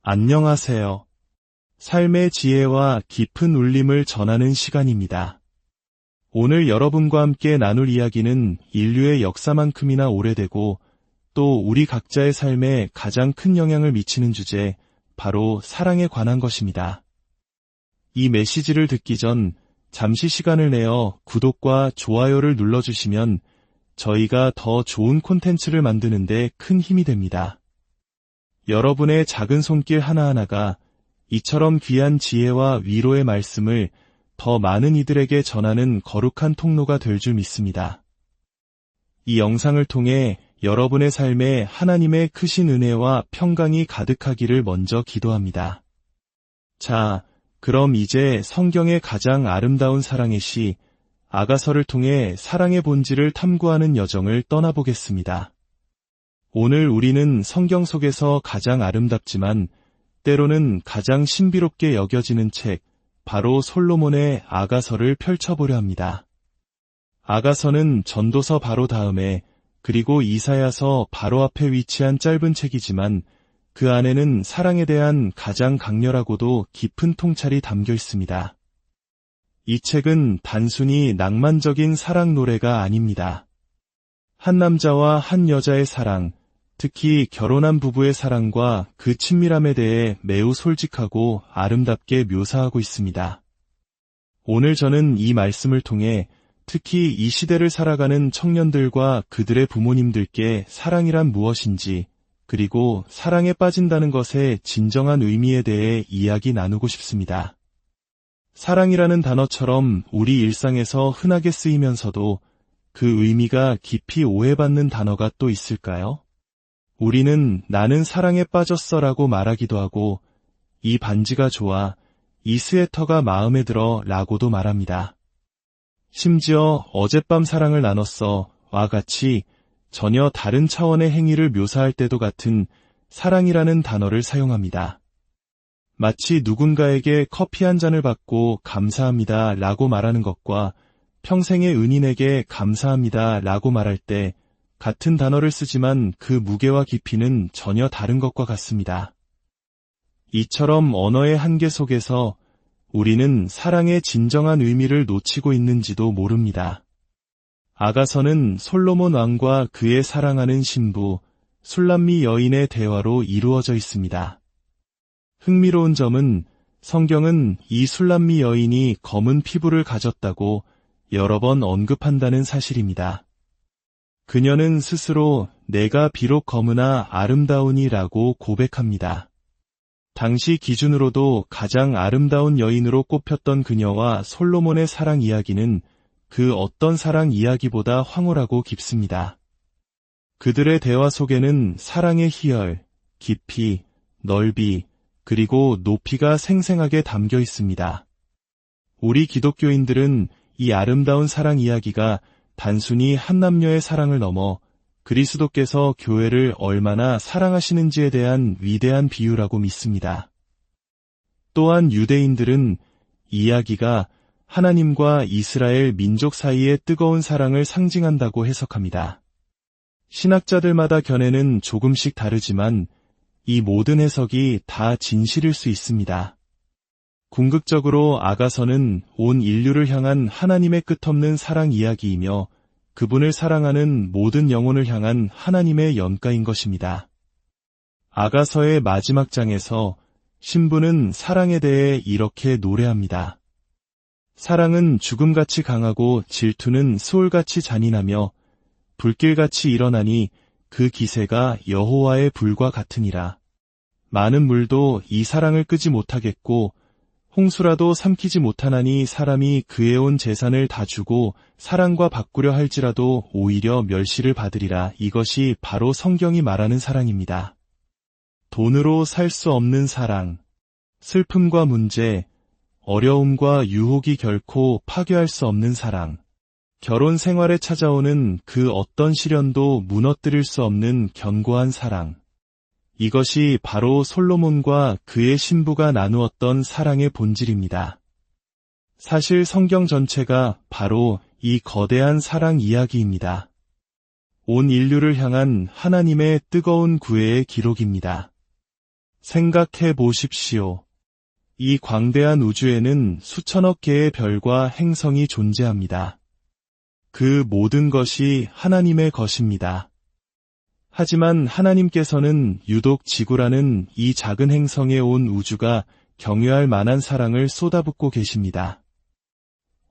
안녕하세요. 삶의 지혜와 깊은 울림을 전하는 시간입니다. 오늘 여러분과 함께 나눌 이야기는 인류의 역사만큼이나 오래되고 또 우리 각자의 삶에 가장 큰 영향을 미치는 주제, 바로 사랑에 관한 것입니다. 이 메시지를 듣기 전 잠시 시간을 내어 구독과 좋아요를 눌러주시면 저희가 더 좋은 콘텐츠를 만드는데 큰 힘이 됩니다. 여러분의 작은 손길 하나하나가 이처럼 귀한 지혜와 위로의 말씀을 더 많은 이들에게 전하는 거룩한 통로가 될 줄 믿습니다. 이 영상을 통해 여러분의 삶에 하나님의 크신 은혜와 평강이 가득하기를 먼저 기도합니다. 자, 그럼 이제 성경의 가장 아름다운 사랑의 시, 아가서를 통해 사랑의 본질을 탐구하는 여정을 떠나보겠습니다. 오늘 우리는 성경 속에서 가장 아름답지만 때로는 가장 신비롭게 여겨지는 책, 바로 솔로몬의 아가서를 펼쳐보려 합니다. 아가서는 전도서 바로 다음에, 그리고 이사야서 바로 앞에 위치한 짧은 책이지만 그 안에는 사랑에 대한 가장 강렬하고도 깊은 통찰이 담겨 있습니다. 이 책은 단순히 낭만적인 사랑 노래가 아닙니다. 한 남자와 한 여자의 사랑, 특히 결혼한 부부의 사랑과 그 친밀함에 대해 매우 솔직하고 아름답게 묘사하고 있습니다. 오늘 저는 이 말씀을 통해 특히 이 시대를 살아가는 청년들과 그들의 부모님들께 사랑이란 무엇인지, 그리고 사랑에 빠진다는 것의 진정한 의미에 대해 이야기 나누고 싶습니다. 사랑이라는 단어처럼 우리 일상에서 흔하게 쓰이면서도 그 의미가 깊이 오해받는 단어가 또 있을까요? 우리는 나는 사랑에 빠졌어라고 말하기도 하고, 이 반지가 좋아, 이 스웨터가 마음에 들어 라고도 말합니다. 심지어 어젯밤 사랑을 나눴어 와 같이 전혀 다른 차원의 행위를 묘사할 때도 같은 사랑이라는 단어를 사용합니다. 마치 누군가에게 커피 한 잔을 받고 감사합니다 라고 말하는 것과 평생의 은인에게 감사합니다 라고 말할 때 같은 단어를 쓰지만 그 무게와 깊이는 전혀 다른 것과 같습니다. 이처럼 언어의 한계 속에서 우리는 사랑의 진정한 의미를 놓치고 있는지도 모릅니다. 아가서는 솔로몬 왕과 그의 사랑하는 신부 술람미 여인의 대화로 이루어져 있습니다. 흥미로운 점은 성경은 이 술람미 여인이 검은 피부를 가졌다고 여러 번 언급한다는 사실입니다. 그녀는 스스로 내가 비록 검으나 아름다우니라고 고백합니다. 당시 기준으로도 가장 아름다운 여인으로 꼽혔던 그녀와 솔로몬의 사랑 이야기는 그 어떤 사랑 이야기보다 황홀하고 깊습니다. 그들의 대화 속에는 사랑의 희열, 깊이, 넓이, 그리고 높이가 생생하게 담겨 있습니다. 우리 기독교인들은 이 아름다운 사랑 이야기가 단순히 한 남녀의 사랑을 넘어 그리스도께서 교회를 얼마나 사랑하시는지에 대한 위대한 비유라고 믿습니다. 또한 유대인들은 이 이야기가 하나님과 이스라엘 민족 사이의 뜨거운 사랑을 상징한다고 해석합니다. 신학자들마다 견해는 조금씩 다르지만 이 모든 해석이 다 진실일 수 있습니다. 궁극적으로 아가서는 온 인류를 향한 하나님의 끝없는 사랑 이야기이며 그분을 사랑하는 모든 영혼을 향한 하나님의 연가인 것입니다. 아가서의 마지막 장에서 신부는 사랑에 대해 이렇게 노래합니다. 사랑은 죽음같이 강하고 질투는 수올같이 잔인하며 불길같이 일어나니 그 기세가 여호와의 불과 같으니라. 많은 물도 이 사랑을 끄지 못하겠고 홍수라도 삼키지 못하나니 사람이 그에 온 재산을 다 주고 사랑과 바꾸려 할지라도 오히려 멸시를 받으리라. 이것이 바로 성경이 말하는 사랑입니다. 돈으로 살 수 없는 사랑, 슬픔과 문제, 어려움과 유혹이 결코 파괴할 수 없는 사랑, 결혼 생활에 찾아오는 그 어떤 시련도 무너뜨릴 수 없는 견고한 사랑, 이것이 바로 솔로몬과 그의 신부가 나누었던 사랑의 본질입니다. 사실 성경 전체가 바로 이 거대한 사랑 이야기입니다. 온 인류를 향한 하나님의 뜨거운 구애의 기록입니다. 생각해 보십시오. 이 광대한 우주에는 수천억 개의 별과 행성이 존재합니다. 그 모든 것이 하나님의 것입니다. 하지만 하나님께서는 유독 지구라는 이 작은 행성에 온 우주가 경외할 만한 사랑을 쏟아붓고 계십니다.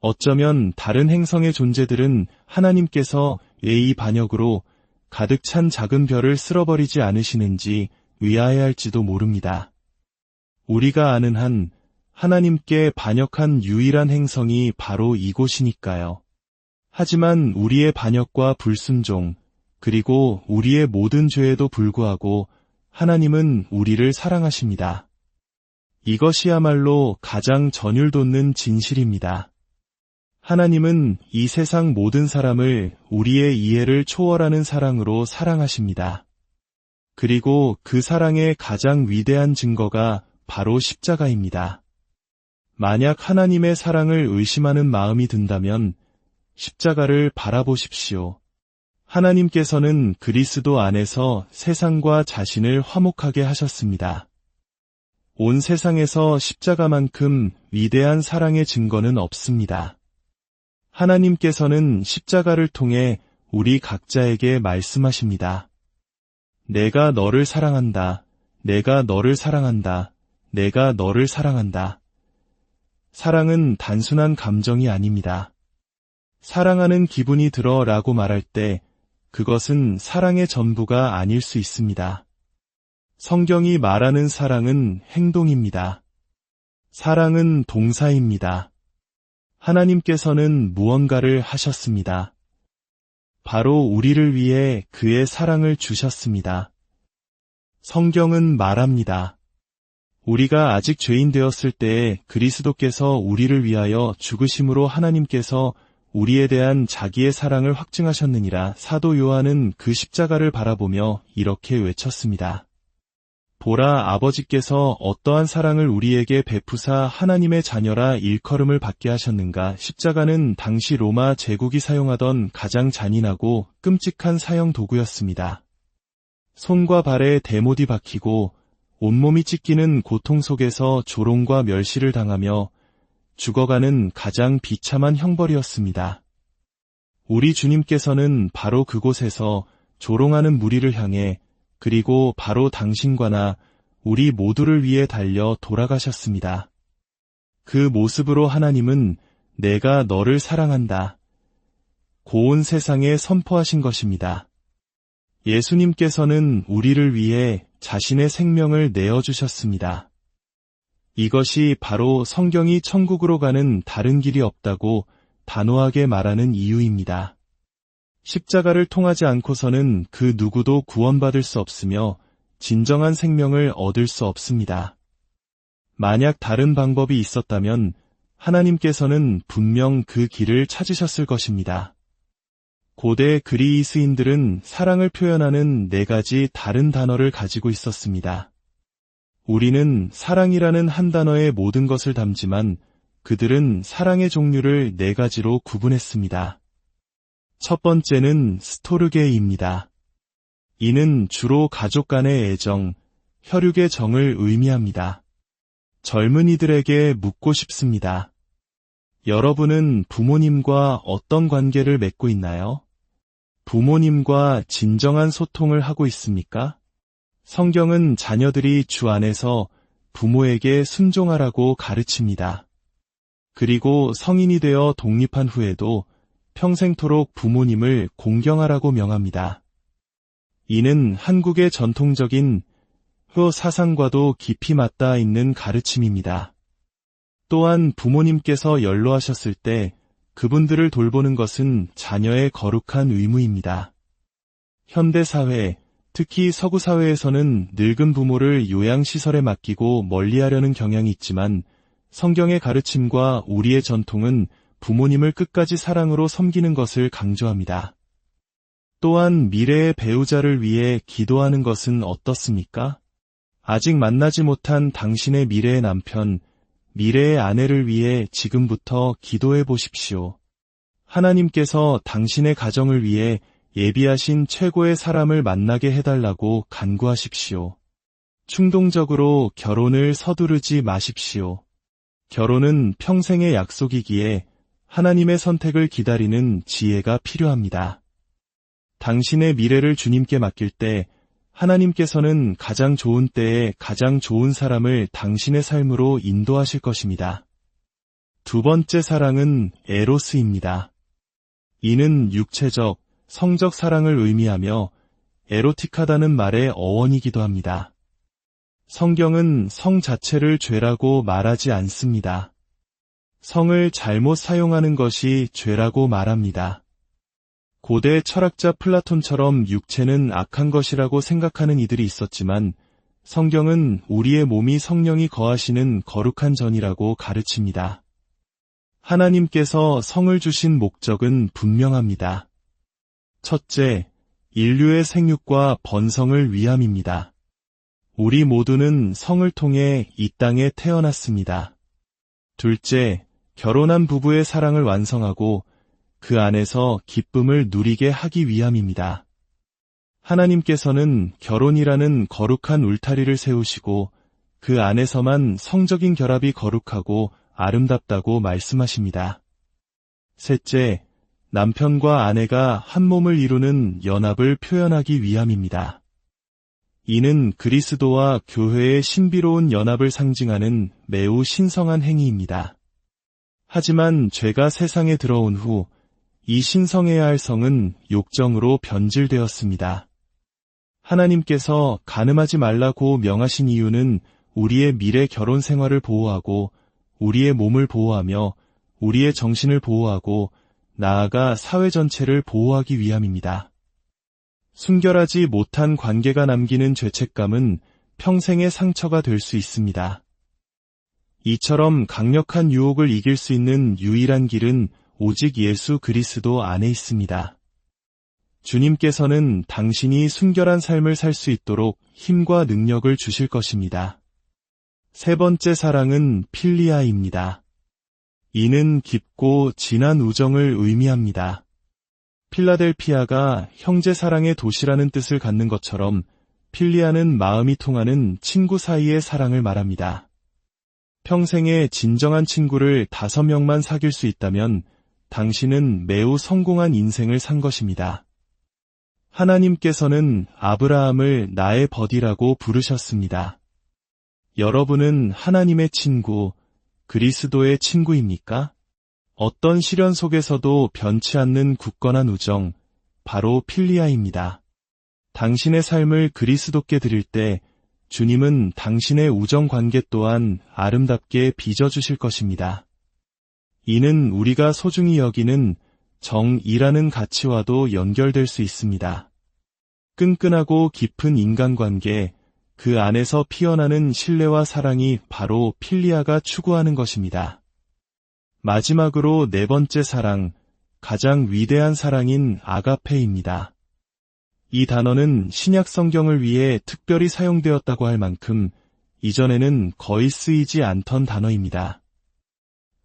어쩌면 다른 행성의 존재들은 하나님께서 왜 이 반역으로 가득 찬 작은 별을 쓸어버리지 않으시는지 의아해할지도 모릅니다. 우리가 아는 한 하나님께 반역한 유일한 행성이 바로 이곳이니까요. 하지만 우리의 반역과 불순종, 그리고 우리의 모든 죄에도 불구하고 하나님은 우리를 사랑하십니다. 이것이야말로 가장 전율 돋는 진실입니다. 하나님은 이 세상 모든 사람을 우리의 이해를 초월하는 사랑으로 사랑하십니다. 그리고 그 사랑의 가장 위대한 증거가 바로 십자가입니다. 만약 하나님의 사랑을 의심하는 마음이 든다면 십자가를 바라보십시오. 하나님께서는 그리스도 안에서 세상과 자신을 화목하게 하셨습니다. 온 세상에서 십자가만큼 위대한 사랑의 증거는 없습니다. 하나님께서는 십자가를 통해 우리 각자에게 말씀하십니다. 내가 너를 사랑한다. 내가 너를 사랑한다. 내가 너를 사랑한다. 사랑은 단순한 감정이 아닙니다. 사랑하는 기분이 들어 라고 말할 때 그것은 사랑의 전부가 아닐 수 있습니다. 성경이 말하는 사랑은 행동입니다. 사랑은 동사입니다. 하나님께서는 무언가를 하셨습니다. 바로 우리를 위해 그의 사랑을 주셨습니다. 성경은 말합니다. 우리가 아직 죄인 되었을 때에 그리스도께서 우리를 위하여 죽으심으로 하나님께서 우리에 대한 자기의 사랑을 확증하셨느니라. 사도 요한은 그 십자가를 바라보며 이렇게 외쳤습니다. 보라, 아버지께서 어떠한 사랑을 우리에게 베푸사 하나님의 자녀라 일컬음을 받게 하셨는가. 십자가는 당시 로마 제국이 사용하던 가장 잔인하고 끔찍한 사형 도구였습니다. 손과 발에 대못이 박히고 온몸이 찢기는 고통 속에서 조롱과 멸시를 당하며 죽어가는 가장 비참한 형벌이었습니다. 우리 주님께서는 바로 그곳에서 조롱하는 무리를 향해 그리고 바로 당신과 나 우리 모두를 위해 달려 돌아가셨습니다. 그 모습으로 하나님은 내가 너를 사랑한다. 고온 세상에 선포하신 것입니다. 예수님께서는 우리를 위해 자신의 생명을 내어주셨습니다. 이것이 바로 성경이 천국으로 가는 다른 길이 없다고 단호하게 말하는 이유입니다. 십자가를 통하지 않고서는 그 누구도 구원받을 수 없으며 진정한 생명을 얻을 수 없습니다. 만약 다른 방법이 있었다면 하나님께서는 분명 그 길을 찾으셨을 것입니다. 고대 그리스인들은 사랑을 표현하는 4가지 다른 단어를 가지고 있었습니다. 우리는 사랑이라는 한 단어에 모든 것을 담지만 그들은 사랑의 종류를 4가지로 구분했습니다. 첫 번째는 스토르게입니다. 이는 주로 가족 간의 애정, 혈육의 정을 의미합니다. 젊은이들에게 묻고 싶습니다. 여러분은 부모님과 어떤 관계를 맺고 있나요? 부모님과 진정한 소통을 하고 있습니까? 성경은 자녀들이 주 안에서 부모에게 순종하라고 가르칩니다. 그리고 성인이 되어 독립한 후에도 평생토록 부모님을 공경하라고 명합니다. 이는 한국의 전통적인 효 사상과도 깊이 맞닿아 있는 가르침입니다. 또한 부모님께서 연로하셨을 때 그분들을 돌보는 것은 자녀의 거룩한 의무입니다. 현대사회, 특히 서구사회에서는 늙은 부모를 요양시설에 맡기고 멀리하려는 경향이 있지만 성경의 가르침과 우리의 전통은 부모님을 끝까지 사랑으로 섬기는 것을 강조합니다. 또한 미래의 배우자를 위해 기도하는 것은 어떻습니까? 아직 만나지 못한 당신의 미래의 남편, 미래의 아내를 위해 지금부터 기도해 보십시오. 하나님께서 당신의 가정을 위해 예비하신 최고의 사람을 만나게 해달라고 간구하십시오. 충동적으로 결혼을 서두르지 마십시오. 결혼은 평생의 약속이기에 하나님의 선택을 기다리는 지혜가 필요합니다. 당신의 미래를 주님께 맡길 때 하나님께서는 가장 좋은 때에 가장 좋은 사람을 당신의 삶으로 인도하실 것입니다. 두 번째 사랑은 에로스입니다. 이는 육체적, 성적 사랑을 의미하며 에로틱하다는 말의 어원이기도 합니다. 성경은 성 자체를 죄라고 말하지 않습니다. 성을 잘못 사용하는 것이 죄라고 말합니다. 고대 철학자 플라톤처럼 육체는 악한 것이라고 생각하는 이들이 있었지만 성경은 우리의 몸이 성령이 거하시는 거룩한 전이라고 가르칩니다. 하나님께서 성을 주신 목적은 분명합니다. 첫째, 인류의 생육과 번성을 위함입니다. 우리 모두는 성을 통해 이 땅에 태어났습니다. 둘째, 결혼한 부부의 사랑을 완성하고 그 안에서 기쁨을 누리게 하기 위함입니다. 하나님께서는 결혼이라는 거룩한 울타리를 세우시고 그 안에서만 성적인 결합이 거룩하고 아름답다고 말씀하십니다. 셋째, 남편과 아내가 한 몸을 이루는 연합을 표현하기 위함입니다. 이는 그리스도와 교회의 신비로운 연합을 상징하는 매우 신성한 행위입니다. 하지만 죄가 세상에 들어온 후 이 신성해야 할 성은 욕정으로 변질되었습니다. 하나님께서 간음하지 말라고 명하신 이유는 우리의 미래 결혼 생활을 보호하고 우리의 몸을 보호하며 우리의 정신을 보호하고 나아가 사회 전체를 보호하기 위함입니다. 순결하지 못한 관계가 남기는 죄책감은 평생의 상처가 될 수 있습니다. 이처럼 강력한 유혹을 이길 수 있는 유일한 길은 오직 예수 그리스도 안에 있습니다. 주님께서는 당신이 순결한 삶을 살 수 있도록 힘과 능력을 주실 것입니다. 세 번째 사랑은 필리아입니다. 이는 깊고 진한 우정을 의미합니다. 필라델피아가 형제 사랑의 도시라는 뜻을 갖는 것처럼 필리아는 마음이 통하는 친구 사이의 사랑을 말합니다. 평생에 진정한 친구를 5명만 사귈 수 있다면 당신은 매우 성공한 인생을 산 것입니다. 하나님께서는 아브라함을 나의 버디라고 부르셨습니다. 여러분은 하나님의 친구, 그리스도의 친구입니까? 어떤 시련 속에서도 변치 않는 굳건한 우정, 바로 필리아입니다. 당신의 삶을 그리스도께 드릴 때 주님은 당신의 우정 관계 또한 아름답게 빚어주실 것입니다. 이는 우리가 소중히 여기는 정이라는 가치와도 연결될 수 있습니다. 끈끈하고 깊은 인간관계, 그 안에서 피어나는 신뢰와 사랑이 바로 필리아가 추구하는 것입니다. 마지막으로 네 번째 사랑, 가장 위대한 사랑인 아가페입니다. 이 단어는 신약 성경을 위해 특별히 사용되었다고 할 만큼 이전에는 거의 쓰이지 않던 단어입니다.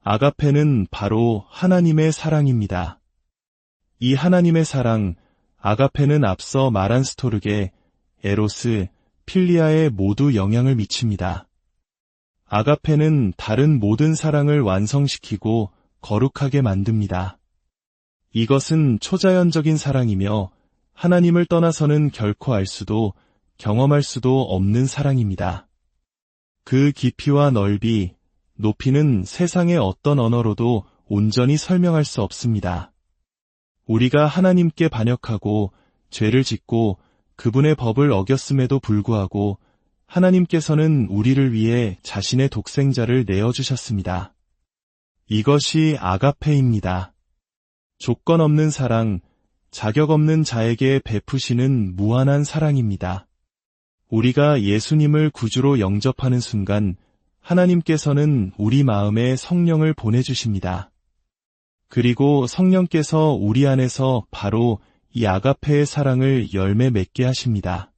아가페는 바로 하나님의 사랑입니다. 이 하나님의 사랑, 아가페는 앞서 말한 스토르게, 에로스, 필리아에 모두 영향을 미칩니다. 아가페는 다른 모든 사랑을 완성시키고 거룩하게 만듭니다. 이것은 초자연적인 사랑이며 하나님을 떠나서는 결코 알 수도 경험할 수도 없는 사랑입니다. 그 깊이와 넓이, 높이는 세상의 어떤 언어로도 온전히 설명할 수 없습니다. 우리가 하나님께 반역하고 죄를 짓고 그분의 법을 어겼음에도 불구하고 하나님께서는 우리를 위해 자신의 독생자를 내어주셨습니다. 이것이 아가페입니다. 조건 없는 사랑, 자격 없는 자에게 베푸시는 무한한 사랑입니다. 우리가 예수님을 구주로 영접하는 순간 하나님께서는 우리 마음에 성령을 보내주십니다. 그리고 성령께서 우리 안에서 바로 이 아가페의 사랑을 열매 맺게 하십니다.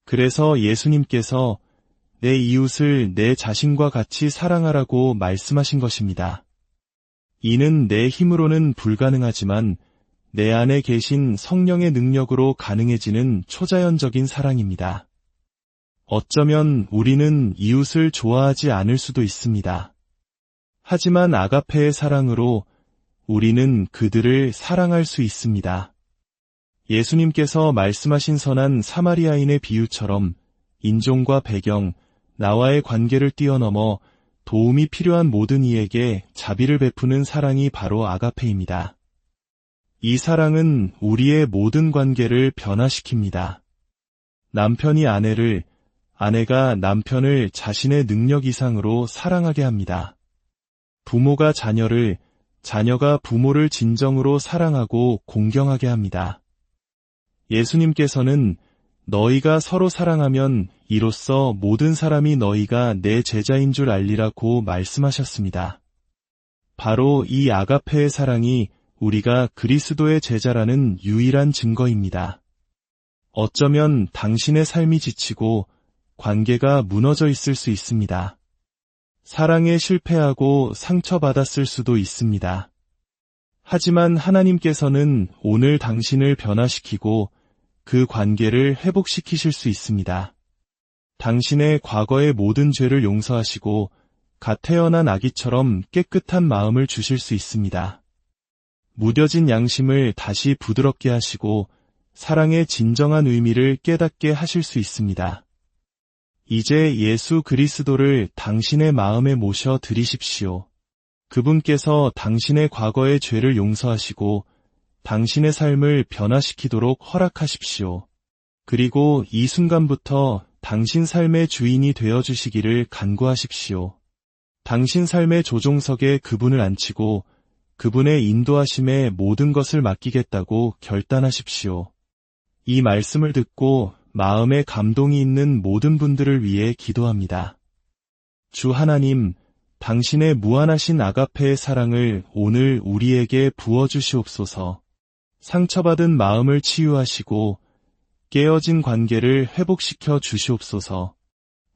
그래서 예수님께서 내 이웃을 내 자신과 같이 사랑하라고 말씀하신 것입니다. 이는 내 힘으로는 불가능하지만 내 안에 계신 성령의 능력으로 가능해지는 초자연적인 사랑입니다. 어쩌면 우리는 이웃을 좋아하지 않을 수도 있습니다. 하지만 아가페의 사랑으로 우리는 그들을 사랑할 수 있습니다. 예수님께서 말씀하신 선한 사마리아인의 비유처럼 인종과 배경, 나와의 관계를 뛰어넘어 도움이 필요한 모든 이에게 자비를 베푸는 사랑이 바로 아가페입니다. 이 사랑은 우리의 모든 관계를 변화시킵니다. 남편이 아내를, 아내가 남편을 자신의 능력 이상으로 사랑하게 합니다. 부모가 자녀를, 자녀가 부모를 진정으로 사랑하고 공경하게 합니다. 예수님께서는 너희가 서로 사랑하면 이로써 모든 사람이 너희가 내 제자인 줄 알리라고 말씀하셨습니다. 바로 이 아가페의 사랑이 우리가 그리스도의 제자라는 유일한 증거입니다. 어쩌면 당신의 삶이 지치고 관계가 무너져 있을 수 있습니다. 사랑에 실패하고 상처받았을 수도 있습니다. 하지만 하나님께서는 오늘 당신을 변화시키고 그 관계를 회복시키실 수 있습니다. 당신의 과거의 모든 죄를 용서하시고 갓 태어난 아기처럼 깨끗한 마음을 주실 수 있습니다. 무뎌진 양심을 다시 부드럽게 하시고 사랑의 진정한 의미를 깨닫게 하실 수 있습니다. 이제 예수 그리스도를 당신의 마음에 모셔 드리십시오. 그분께서 당신의 과거의 죄를 용서하시고 당신의 삶을 변화시키도록 허락하십시오. 그리고 이 순간부터 당신 삶의 주인이 되어주시기를 간구하십시오. 당신 삶의 조종석에 그분을 앉히고 그분의 인도하심에 모든 것을 맡기겠다고 결단하십시오. 이 말씀을 듣고 마음에 감동이 있는 모든 분들을 위해 기도합니다. 주 하나님, 당신의 무한하신 아가페의 사랑을 오늘 우리에게 부어주시옵소서. 상처받은 마음을 치유하시고 깨어진 관계를 회복시켜 주시옵소서.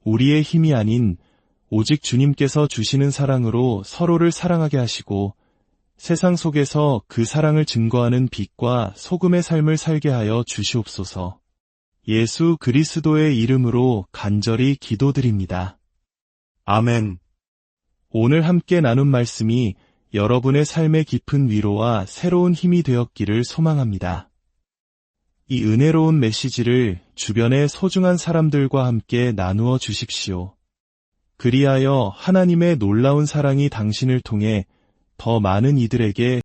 우리의 힘이 아닌 오직 주님께서 주시는 사랑으로 서로를 사랑하게 하시고 세상 속에서 그 사랑을 증거하는 빛과 소금의 삶을 살게 하여 주시옵소서. 예수 그리스도의 이름으로 간절히 기도드립니다. 아멘. 오늘 함께 나눈 말씀이 여러분의 삶의 깊은 위로와 새로운 힘이 되었기를 소망합니다. 이 은혜로운 메시지를 주변의 소중한 사람들과 함께 나누어 주십시오. 그리하여 하나님의 놀라운 사랑이 당신을 통해 더 많은 이들에게